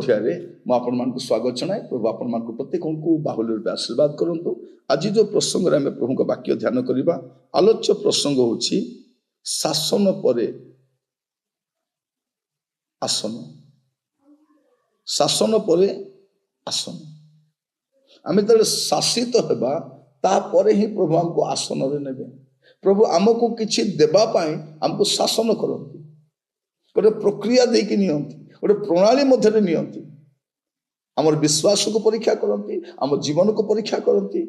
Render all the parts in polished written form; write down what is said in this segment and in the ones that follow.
अध्याय मुझे स्वागत जनाए। प्रभु आपण मान प्रत्येक को बाहुल्य रूप आशीर्वाद करूँ। आज जो प्रसंग में प्रभु का वाक्य ध्यान करवा, आलोच्य प्रसंग होछि शासन परे आसन। शासन परे आसन। आम जो शासित होगा तापर ही प्रभु हमको आसन रे नेबे। प्रभु आमको किछि देबा पाई हमको शासन करती, गोटे प्रक्रिया देकी नियंती, गोटे प्रणाली मध्य नियंती। आमर विश्वास को परीक्षा करती, आम जीवन को परीक्षा करती,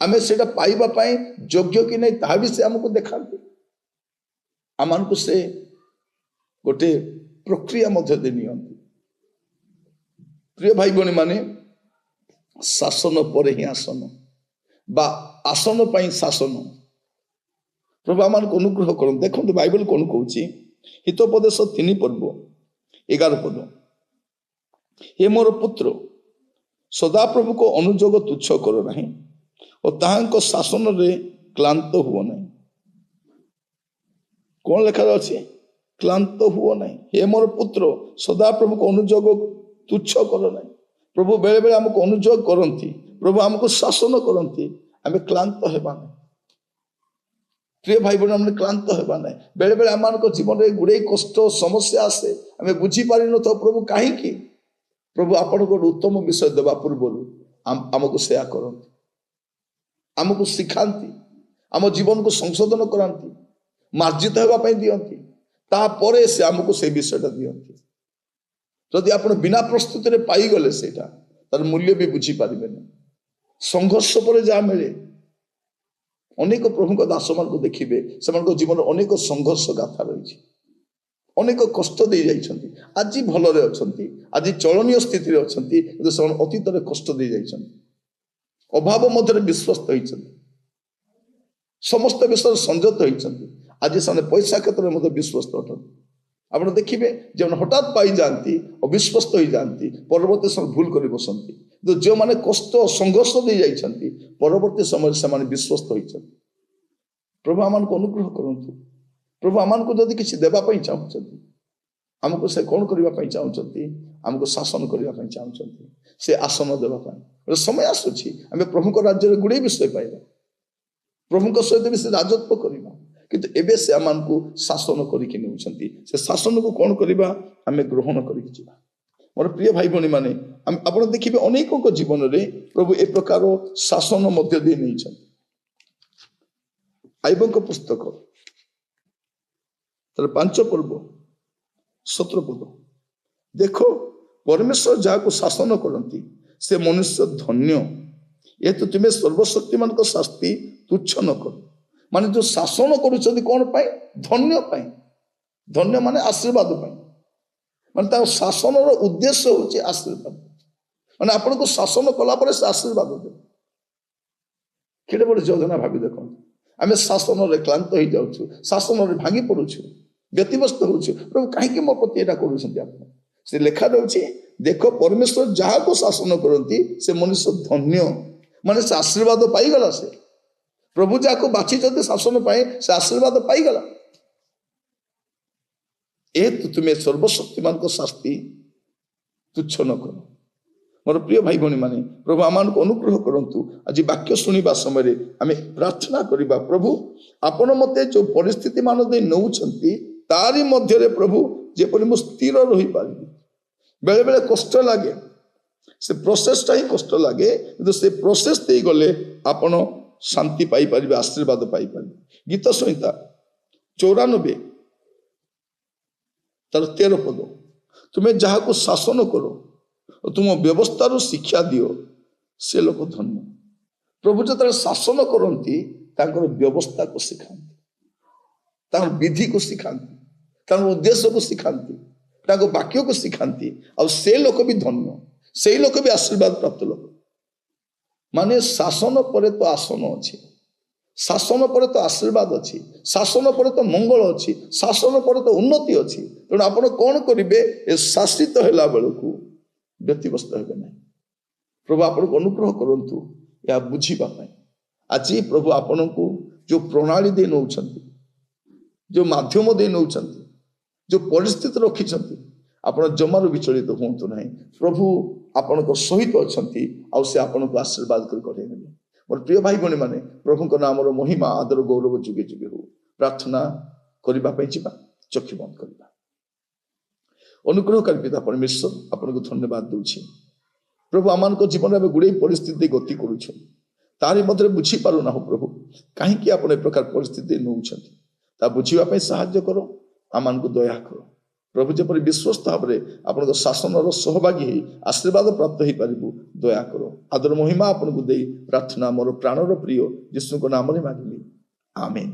आमे सेटा पाइबा पाई योग्य कि नहीं ताहा भी से हमको देखाती। आमान को से गोटे प्रक्रिया मध्य दे नियंती। प्रिय भाई बहनी माने, शासन पर ही आसन बा आसन पाई शासन। प्रभु आमान को अनुग्रह कर। देखो बाइबल कौन कहूँ, हितोपदेश 3 पर्व 11 पद। हे मोर पुत्र, सदाप्रभु को अनुजोग तुच्छ करो नहीं और ताहांको शासन रे क्लांत हुओ नहीं। कौन लेखा अच्छे? क्लांत हुओ नहीं। हे मोर पुत्र, सदाप्रभु को अनुजोग तुच्छ करो नहीं। प्रभु बेले बेले हमको अनुजोग करती, प्रभु हमको शासन करती, आम क्लांत हेबा नहीं। प्रिय भाई बहन, हमने क्लांत हेबा नहीं। बेले बेले आम जीवन में गुड़े कष्ट समस्या आसे, आम बुझी पारि न तो प्रभु कहीं प्रभु आपण को उत्तम विषय देवा पूर्व आमको सेया करती, आमको शिखाती, आम जीवन को संशोधन कराती, मार्जित होगापाई दियंती, तापर से आमको से विषयटा दियंती। जदि आप बिना प्रस्तुति रे पाई गले सेटा तार मूल्य भी बुझी पारिबे नहीं। संघर्ष पर जहाँ मिले, अनेक प्रभु को दास मान को देखिए, से जीवन अनेक संघर्ष गाथा रही, अनेक कष्ट दे जाइछंती। आज भलरे अछंती, आज चलनीय स्थिति रे अछंती, किंतु से अतीत रे कष्ट दे जाइछंती, अभाव मध्य विश्वस्त होइछंती, समस्त विषय संयत होइछंती। आज से पैसा क्षेत्र में विश्वस्त अटंती। आप देखिए जो हठात पाई जाती अविश्वस्त हो जाती, परवर्ती समय भूल कर बसती। तो जो मैंने कष्ट संघर्ष दे जाइछंती, परवर्ती समय से विश्वस्त होइछंती। प्रभु आमान को अनुग्रह करंतु। प्रभु आमान को जदि किसी देवा पई चाहउछंती, हमको से कौन करबा पई चाहउछंती, हमको शासन करबा पई चाहउछंती, से आसन देवा पई। समय आसुछि हमें प्रभु को राज्य रे गुडे विषय पाइबा, प्रभु को सहित भी से राजत्व करबा, किंतु एबे से आमान को शासन करिके नेउछंती। से शासन को कौन करबा, हमें ग्रहण करिके जिबा। मोर प्रिय भाई बहनी माने, आपण देखिबे अनेकों को जीवन रे प्रभु ए प्रकार शासन मध्य दे नहीं छथि। आइबों को पुस्तक तर 5 पर्व 17 पद। देखो, परमेश्वर जाको शासन करती से मनुष्य धन्य, ये तो तुम्हें सर्वशक्तिमान को शास्ति तुच्छ न करो। माने जो शासन करुछथि कौन पाई? धन्य पाई। धन्य माने आशीर्वाद पाई। माने ता शासन रो उद्देश्य होछि आशीर्वाद। माने आपण को शासन कला पर से आशीर्वाद दे। केडे बड़ योजना भाबी देखो, आमे शासन रे क्लांत हो जाउछु, शासन रे भांगी पडुछु, व्यतिव्यस्त होछु। प्रभु काहे के मो प्रति एटा करूछथि? आपण से लेखा रहउछि, देखो परमेश्वर जहा को शासन करंती से मनुष्य धन्य, माने से आशीर्वाद पाई गला। से प्रभु जाको बाछी जदि शासन पाए से आशीर्वाद पाई गला। ए तो तुम्हें सर्वशक्तिमान को शास्ति तुच्छ न करो। मोर प्रिय भाई भनी माने, प्रभु आमान को अनुग्रह करंतु। आज वाक्य सुनिबा समय आमे प्रार्थना करिबा, प्रभु आपण मते जो परिस्थिति मान दे नउछंती तारी मध्य रे प्रभु जेपरि मु स्थिर रही पारिबी। बेले बेले कष्ट लागे, से प्रोसेस टा ही कष्ट लागे, किंतु से प्रोसेस दे गले आपण शांति पाई पारिबे, आशीर्वाद पाई पारिबे। गीत संहिता 94 तर 13 पद। तुम्हें जहा को शासन करो और तुम व्यवस्था शिक्षा दियो, से लोक धन्य। प्रभु जो शासन करती व्यवस्था को सिखाती, विधि को सिखाती, उद्देश्य को सिखाती, वाक्य को सिखाती, और से लोक भी धन्य, से लोक भी आशीर्वाद प्राप्त लोक। माने शासन पर तो आसन अच्छी, शासन पर तो आशीर्वाद अच्छी, शासन पर तो मंगल अच्छी, शासन पर तो उन्नति अच्छी। तेणु आप कौन करेंगे? ए शासित है बेलू व्यतिव्यस्त हे ना। प्रभु आपको अनुग्रह करंतु या बुझीबा पाई। आज प्रभु आपण को जो प्रणाली दे नौछंती, जो माध्यम दे नौछंती, जो परिस्थिति रखिछंती, ଆପଣ ଜମାରୁ ବିଚଳିତ ହୁଅନ୍ତୁ ନାହିଁ। ପ୍ରଭୁ ଆପଣଙ୍କ ସହିତ ଅଛନ୍ତି, ଆଉ ସେ ଆପଣଙ୍କୁ ଆଶୀର୍ବାଦ କରି କଢେଇ ନେବେ। ମୋର ପ୍ରିୟ ଭାଇ ଭଉଣୀ ମାନେ, ପ୍ରଭୁଙ୍କ ନାମର ମହିମା ଆଦର ଗୌରବ ଯୁଗେ ଯୁଗେ ହଉ। ପ୍ରାର୍ଥନା କରିବା ପାଇଁ ଯିବା, ଚକ୍ଷୁ ବନ୍ଦ କରିବା। ଅନୁଗ୍ରହକାରୀ ପିତା ପରମେଶ୍ୱର, ଆପଣଙ୍କୁ ଧନ୍ୟବାଦ ଦଉଛି। ପ୍ରଭୁ ଆମମାନଙ୍କ ଜୀବନରେ ଏବେ ଗୁଡ଼େ ପରିସ୍ଥିତି ଗତି କରୁଛୁ, ତାରି ମଧ୍ୟରେ ବୁଝିପାରୁନାହୁଁ ପ୍ରଭୁ କାହିଁକି ଆପଣ ଏ ପ୍ରକାର ପରିସ୍ଥିତି ନେଉଛନ୍ତି। ତା ବୁଝିବା ପାଇଁ ସାହାଯ୍ୟ କର, ଆମମାନଙ୍କୁ ଦୟା କର ପ୍ରଭୁ। ଯେପରି ବିଶ୍ୱସ୍ତ ଭାବରେ ଆପଣଙ୍କ ଶାସନର ସହଭାଗୀ ହେଇ ଆଶୀର୍ବାଦ ପ୍ରାପ୍ତ ହେଇପାରିବୁ, ଦୟା କର। ଆଦର ମହିମା ଆପଣଙ୍କୁ ଦେଇ ପ୍ରାର୍ଥନା ମୋର ପ୍ରାଣର ପ୍ରିୟ ଯୀଶୁଙ୍କ ନାମରେ ମାଗିଲି, ଆମେନ୍।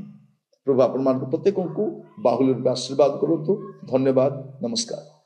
ପ୍ରଭୁ ଆପଣମାନଙ୍କୁ ପ୍ରତ୍ୟେକଙ୍କୁ ବାହୁଲ୍ୟ ରୂପେ ଆଶୀର୍ବାଦ କରନ୍ତୁ। ଧନ୍ୟବାଦ, ନମସ୍କାର।